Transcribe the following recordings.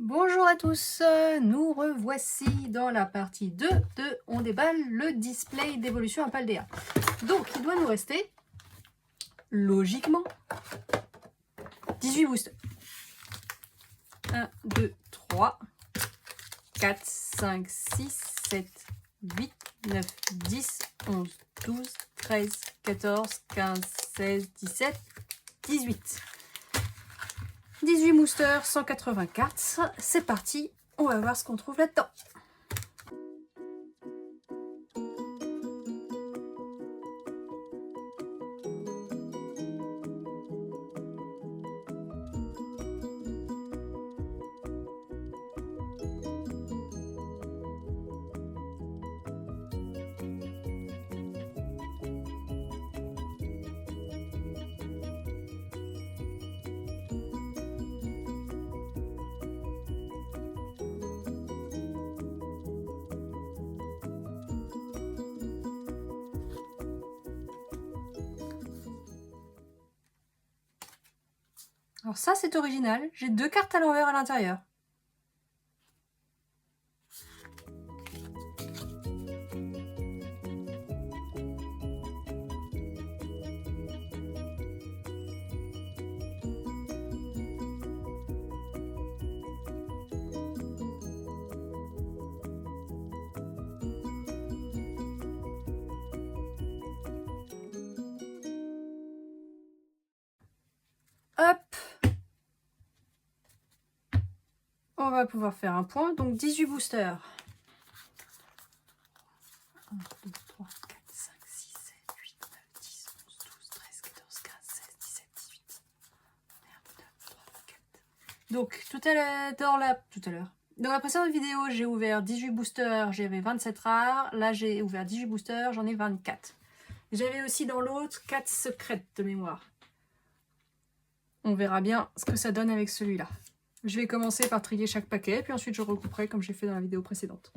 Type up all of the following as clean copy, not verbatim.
Bonjour à tous, nous revoici dans la partie 2 de On déballe le display d'évolution à Paldea. Donc il doit nous rester, logiquement, 18 boosters. 1, 2, 3, 4, 5, 6, 7, 8, 9, 10, 11, 12, 13, 14, 15, 16, 17, 18. 18 boosters, 184, c'est parti, on va voir ce qu'on trouve là-dedans. Alors ça c'est original, j'ai 2 cartes à l'envers à l'intérieur. Hop, on va pouvoir faire un point, donc 18 boosters. 1, 2, 3, 4, 5, 6, 7, 8, 9, 10, 11, 12, 13, 14, 15, 16, 17, 18. 1, 2, 3, 4. Donc tout à l'heure, dans la précédente vidéo, j'ai ouvert 18 boosters, j'avais 27 rares. Là, j'ai ouvert 18 boosters, j'en ai 24. J'avais aussi dans l'autre 4 secrètes de mémoire. On verra bien ce que ça donne avec celui-là. Je vais commencer par trier chaque paquet, puis ensuite je recouperai comme j'ai fait dans la vidéo précédente.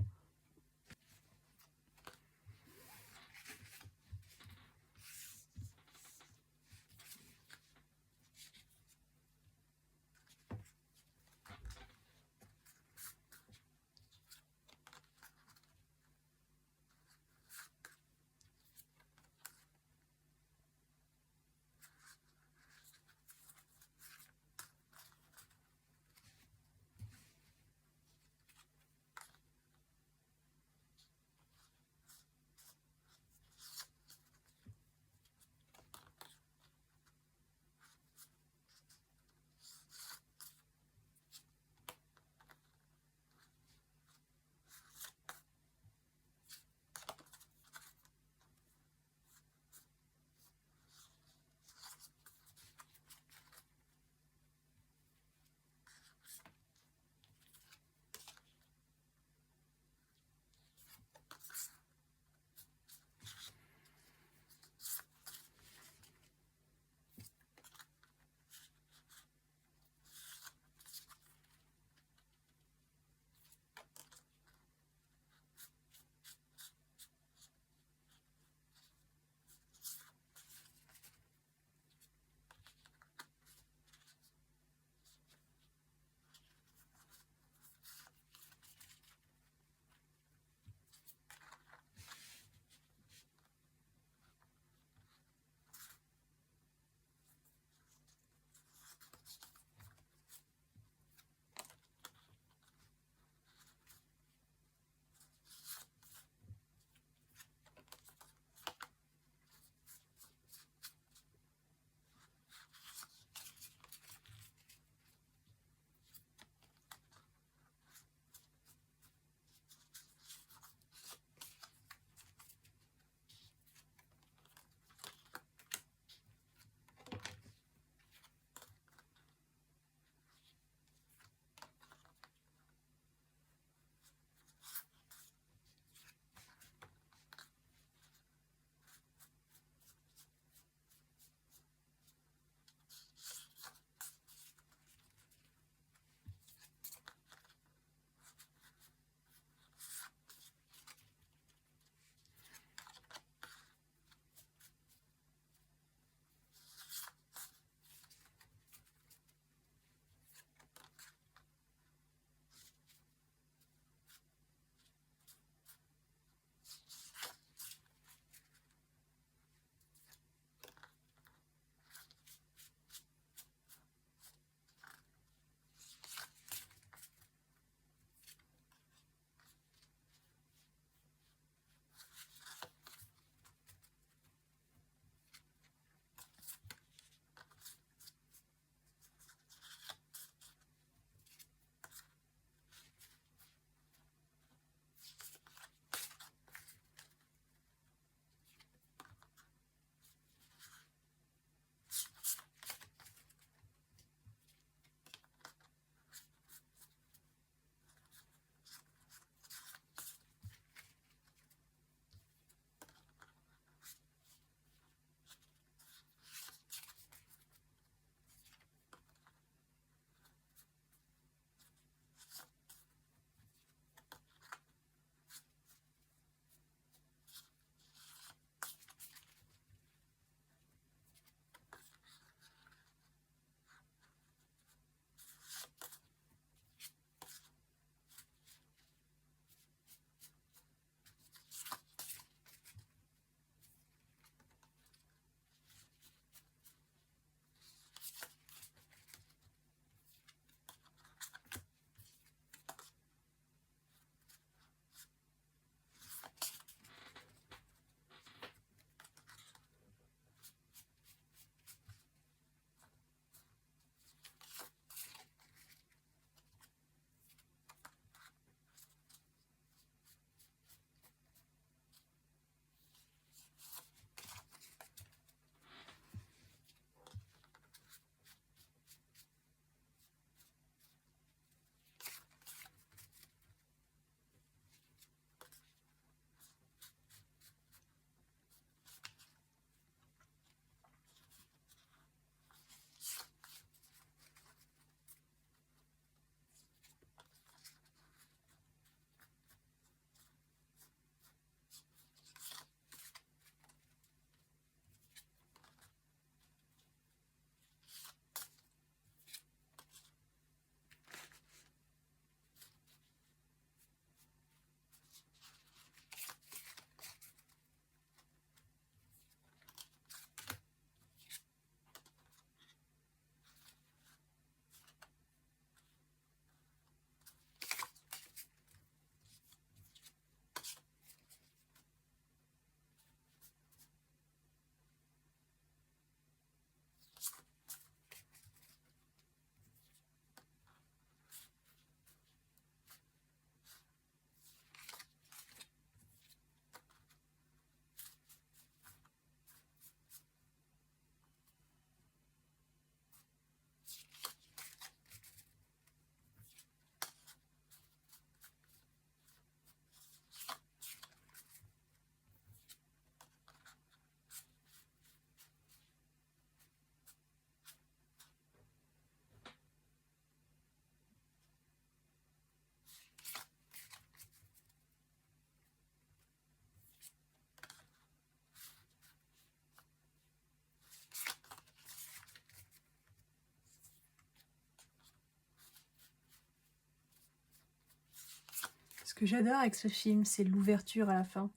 Ce que j'adore avec ce film, c'est l'ouverture à la fin.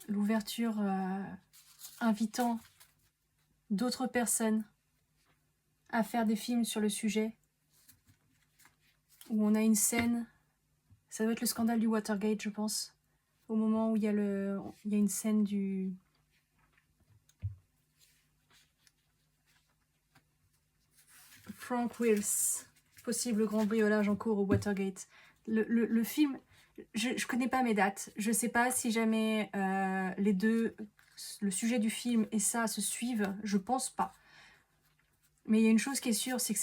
L'ouverture invitant d'autres personnes à faire des films sur le sujet, où on a une scène, ça doit être le scandale du Watergate, je pense, au moment où il y a une scène du... Frank Wills, possible grand briolage en cours au Watergate. Le film, je connais pas mes dates, je sais pas si jamais les deux, le sujet du film et ça se suivent, je pense pas. Mais il y a une chose qui est sûre, c'est que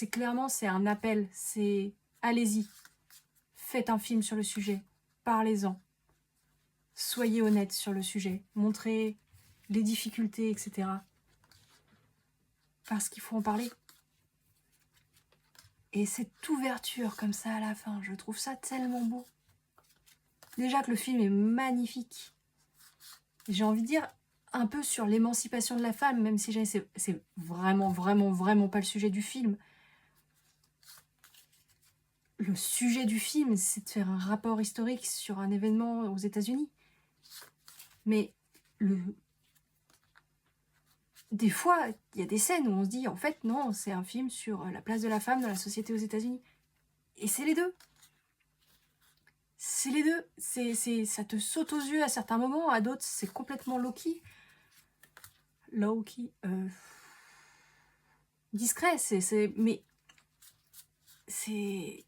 c'est un appel, c'est allez-y, faites un film sur le sujet, parlez-en, soyez honnête sur le sujet, montrez les difficultés, etc. Parce qu'il faut en parler. Et cette ouverture comme ça à la fin, je trouve ça tellement beau. Déjà que le film est magnifique. J'ai envie de dire un peu sur l'émancipation de la femme, même si c'est vraiment pas le sujet du film. Le sujet du film, c'est de faire un rapport historique sur un événement aux États-Unis. Mais des fois, il y a des scènes où on se dit, en fait, non, c'est un film sur la place de la femme dans la société aux États-Unis. Et c'est les deux. C'est les deux. Ça te saute aux yeux à certains moments, à d'autres, c'est complètement low-key. Low-key. Discret, mais c'est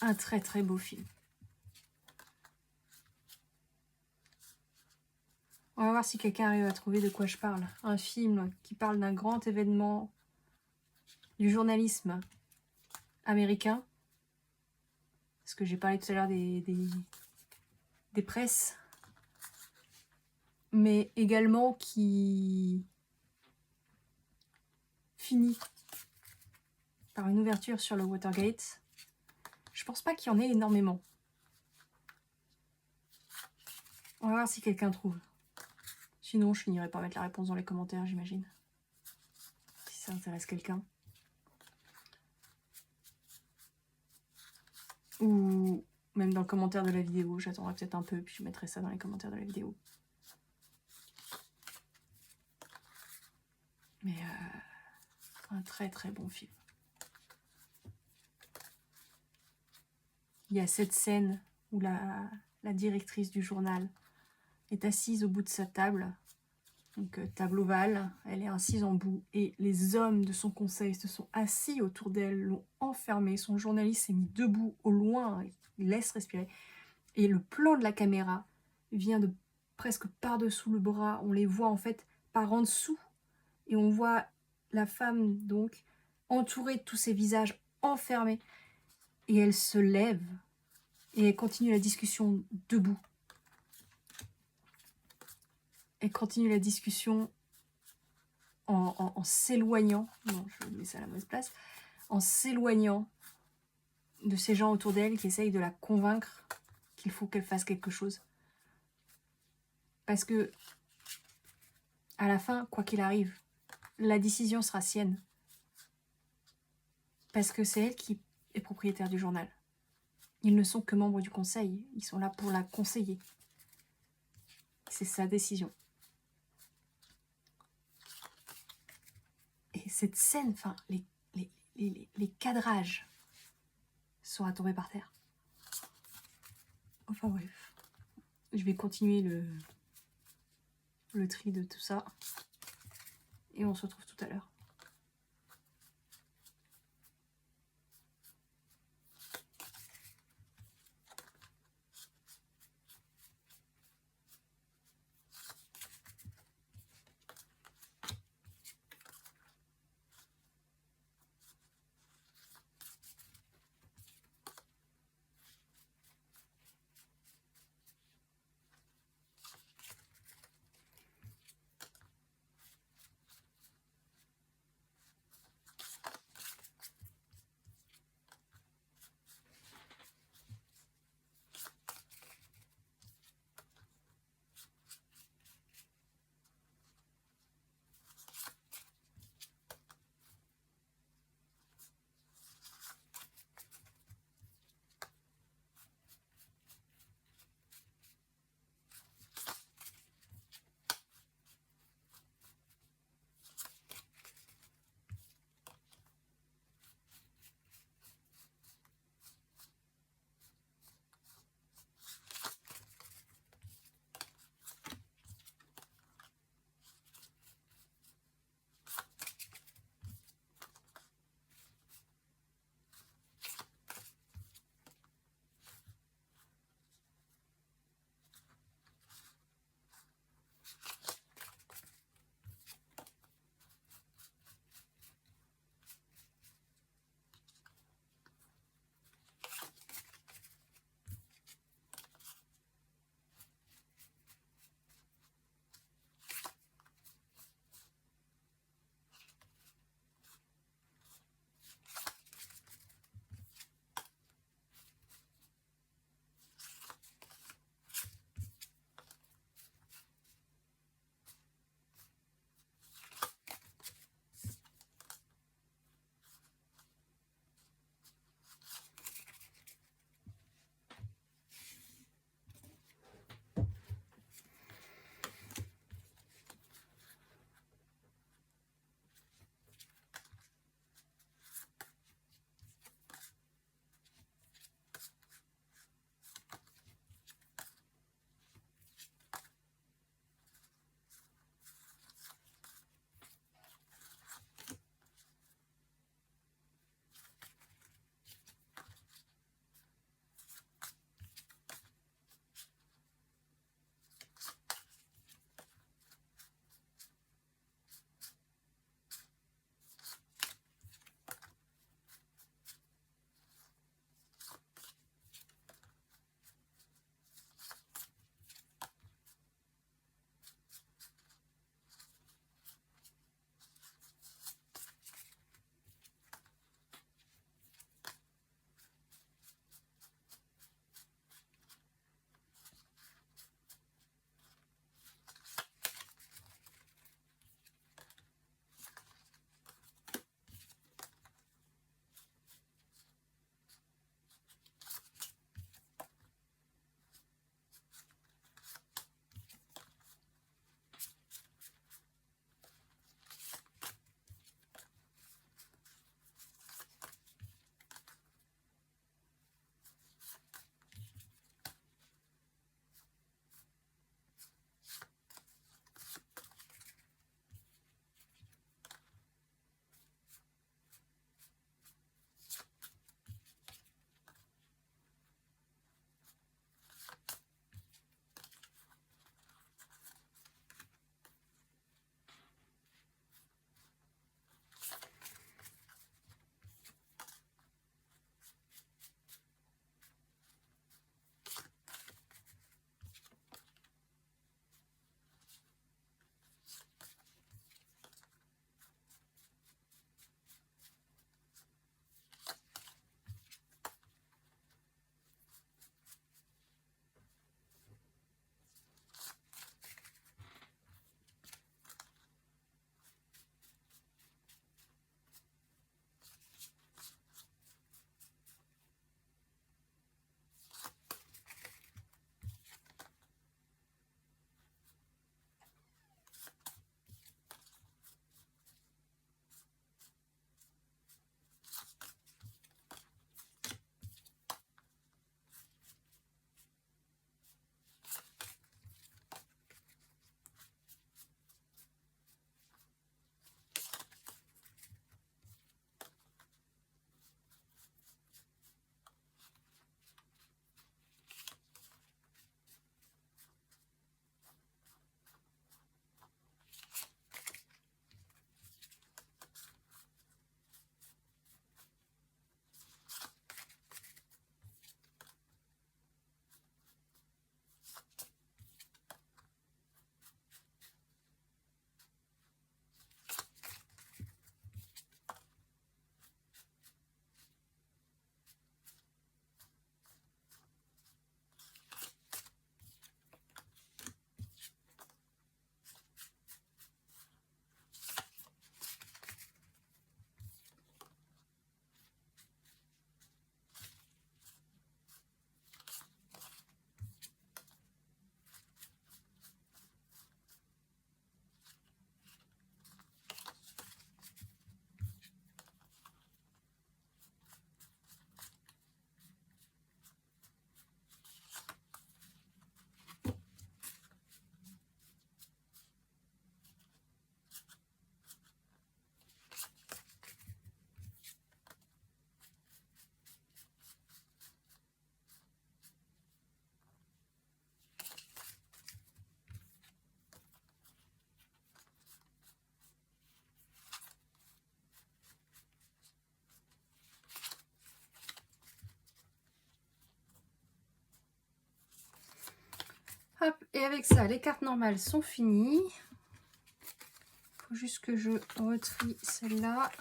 un très beau film. On va voir si quelqu'un arrive à trouver de quoi je parle. Un film qui parle d'un grand événement du journalisme américain. Parce que j'ai parlé tout à l'heure des presses. Mais également qui finit par une ouverture sur le Watergate. Je pense pas qu'il y en ait énormément. On va voir si quelqu'un trouve. Sinon, je finirai par mettre la réponse dans les commentaires, j'imagine. Si ça intéresse quelqu'un. Ou même dans le commentaire de la vidéo. J'attendrai peut-être un peu, puis je mettrai ça dans les commentaires de la vidéo. Mais un très bon film. Il y a cette scène où la directrice du journal est assise au bout de sa table, donc table ovale, elle est assise en bout, et les hommes de son conseil se sont assis autour d'elle, l'ont enfermée, son journaliste s'est mis debout au loin, il laisse respirer, et le plan de la caméra vient de presque par-dessous le bras, on les voit en fait par en dessous, et on voit la femme donc entourée de tous ses visages enfermés, et elle se lève, et elle continue la discussion debout. Elle continue la discussion en s'éloignant, non, je mets ça à la mauvaise place, en s'éloignant de ces gens autour d'elle qui essayent de la convaincre qu'il faut qu'elle fasse quelque chose. Parce que, à la fin, quoi qu'il arrive, la décision sera sienne. Parce que c'est elle qui est propriétaire du journal. Ils ne sont que membres du conseil, ils sont là pour la conseiller. C'est sa décision. Et cette scène, enfin, les cadrages sont à tomber par terre. Enfin bref, je vais continuer le tri de tout ça. Et on se retrouve tout à l'heure. Et avec ça, les cartes normales sont finies. Il faut juste que je retrie celle-là.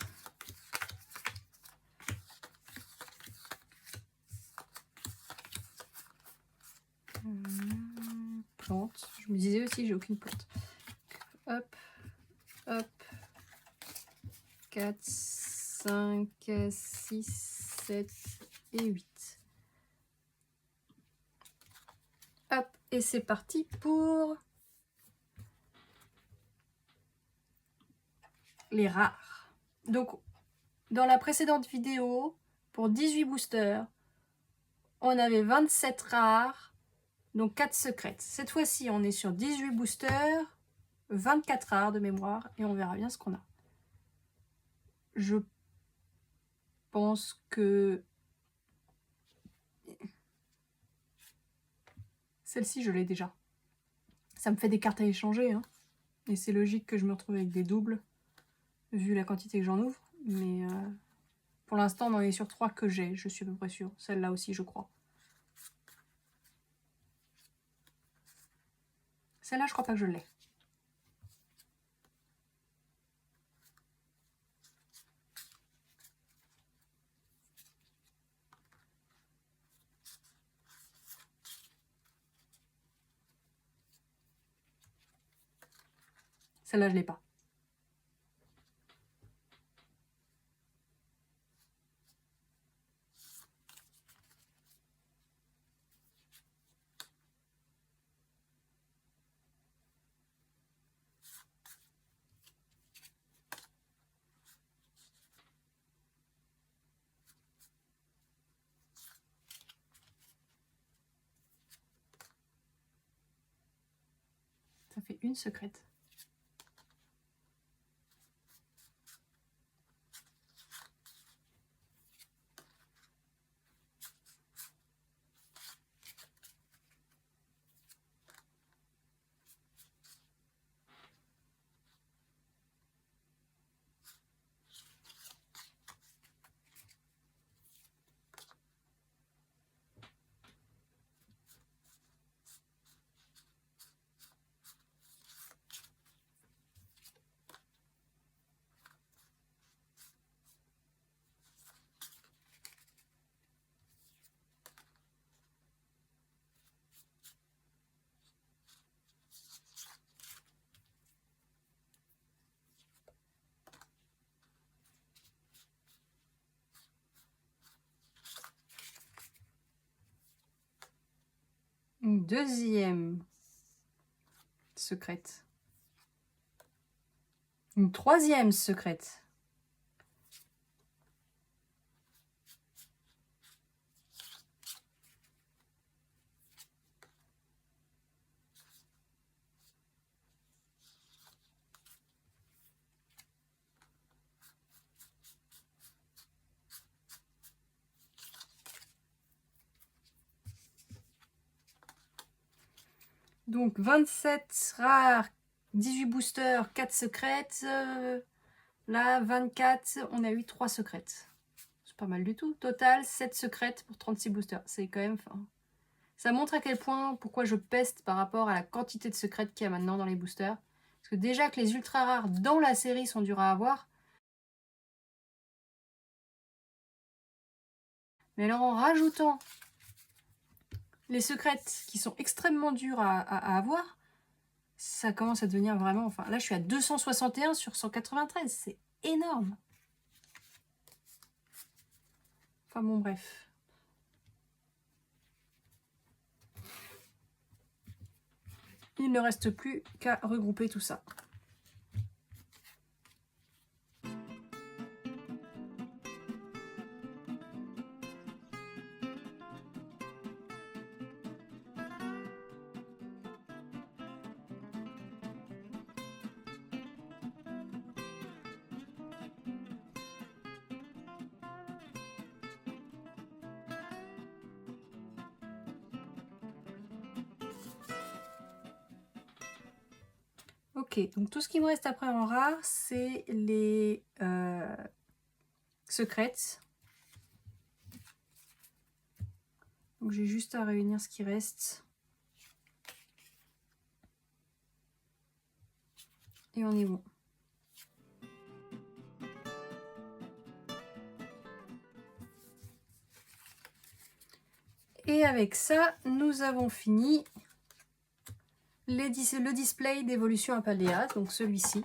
Plante. Je me disais aussi, j'ai aucune plante. Hop, hop. 4, 5, 6, 7 et 8. Hop, et c'est parti pour les rares. Donc, dans la précédente vidéo, pour 18 boosters, on avait 27 rares, donc 4 secrètes. Cette fois-ci, on est sur 18 boosters, 24 rares de mémoire, et on verra bien ce qu'on a. Je pense que celle-ci, je l'ai déjà. Ça me fait des cartes à échanger, hein. Et c'est logique que je me retrouve avec des doubles, vu la quantité que j'en ouvre. Mais pour l'instant, on en est sur 3 que j'ai, je suis à peu près sûre. Celle-là aussi, je crois. Celle-là, je crois pas que je l'ai. Celle-là, je l'ai pas. Ça fait une secrète. Une deuxième secrète. Une troisième secrète. Donc 27 rares, 18 boosters, 4 secrètes. Là, 24, on a eu 3 secrètes. C'est pas mal du tout. Total, 7 secrètes pour 36 boosters. C'est quand même fin. Ça montre à quel point, pourquoi je peste par rapport à la quantité de secrètes qu'il y a maintenant dans les boosters. Parce que déjà que les ultra rares dans la série sont durs à avoir. Mais alors en rajoutant les secrètes qui sont extrêmement dures à avoir, ça commence à devenir vraiment... Enfin, là, je suis à 261 sur 193. C'est énorme. Enfin, bon, bref. Il ne reste plus qu'à regrouper tout ça. Ok, donc tout ce qui me reste après en rare, c'est les secrètes. Donc j'ai juste à réunir ce qui reste. Et on est bon. Et avec ça, nous avons fini le display d'évolution Apaldea, donc celui-ci.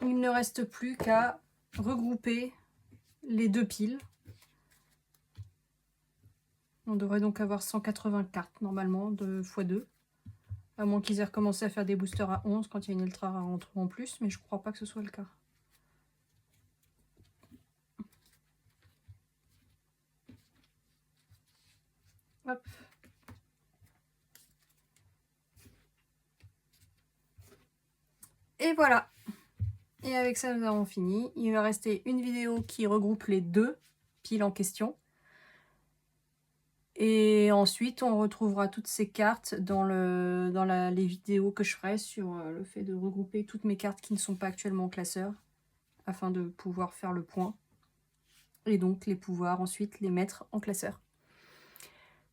Il ne reste plus qu'à regrouper les deux piles. On devrait donc avoir 180 cartes normalement de x2. À moins qu'ils aient recommencé à faire des boosters à 11 quand il y a une ultra rare en plus, mais je crois pas que ce soit le cas. Hop. Et voilà. Et avec ça, nous avons fini. Il va rester une vidéo qui regroupe les deux piles en question. Et ensuite, on retrouvera toutes ces cartes dans les vidéos que je ferai sur le fait de regrouper toutes mes cartes qui ne sont pas actuellement en classeur, afin de pouvoir faire le point. Et donc, les pouvoir ensuite les mettre en classeur.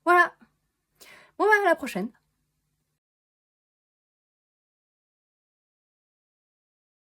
Voilà. Bon, bah, à la prochaine.